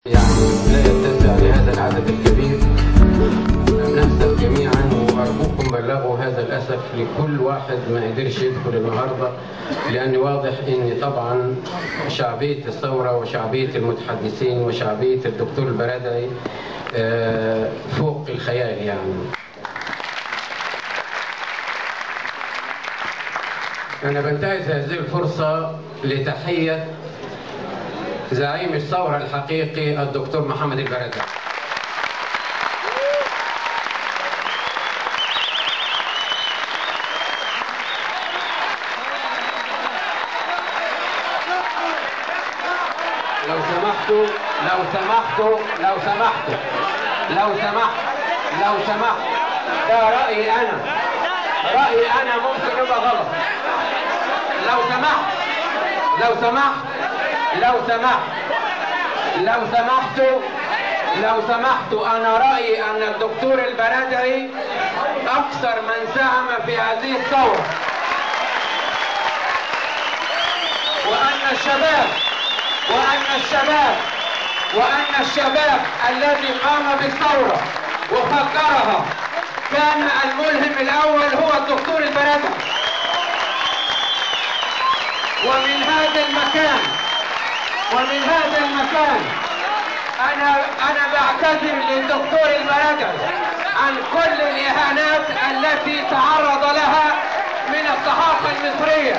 يعني لا يتسع لهذا العدد الكبير. نأسف جميعا وأرجوكم بلغوا هذا الأسف لكل واحد ما قدرش يدخل النهارده، لأن واضح إن طبعا شعبية الثورة وشعبية المتحدثين وشعبية الدكتور البرادعي فوق الخيال. يعني أنا بنتهز هذه الفرصة لتحية زعيم الثورة الحقيقي الدكتور محمد البرادعي. لو سمحت ده رأيي أنا ممكن يبقى غلط. لو سمحتوا أنا رأيي أن الدكتور البرادعي أكثر من ساهم في هذه الثورة، وأن الشباب الذي قام بالثورة وفكرها كان الملهم الأول هو الدكتور البرادعي. ومن هذا المكان أنا بعتذر للدكتور البرادعي عن كل الإهانات التي تعرض لها من الصحافة المصرية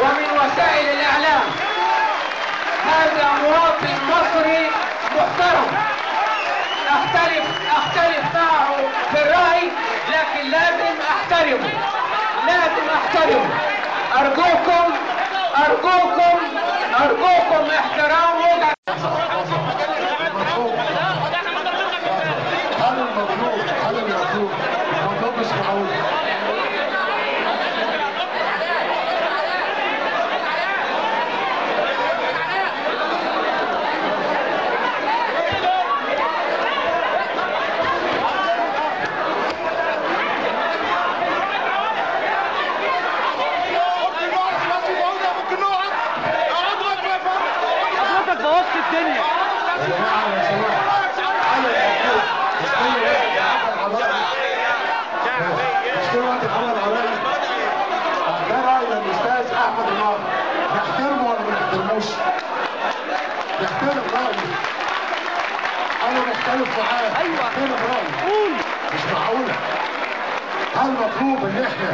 ومن وسائل الإعلام. هذا مواطن مصري محترم، أختلف معه في الرأي، لكن لازم أحترمه. أرجوكم احترام وجهة هذا المطلوب مش معقول. نحترم رأيه. أنا نختلف معاه. نحترم رأيه. مش معقولة. هل مطلوب إن إحنا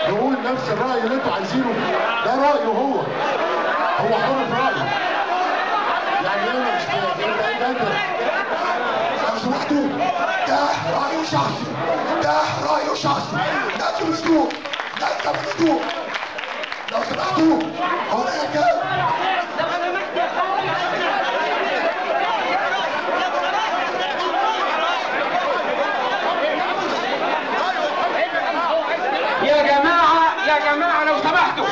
نقول نفس الرأي اللي أنتوا عايزينه؟ ده رأيه هو حر في رأيه. يعني أنا مش لو سمحتوا ده رأيه شخصي. ده مسلوق. لو سمحتوا هو ده كلام. يا جماعة لو سمحتوا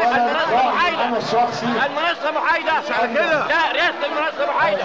أولا أنا الشخصي المنصة محايدة. لا رئاسة المنصة محايدة.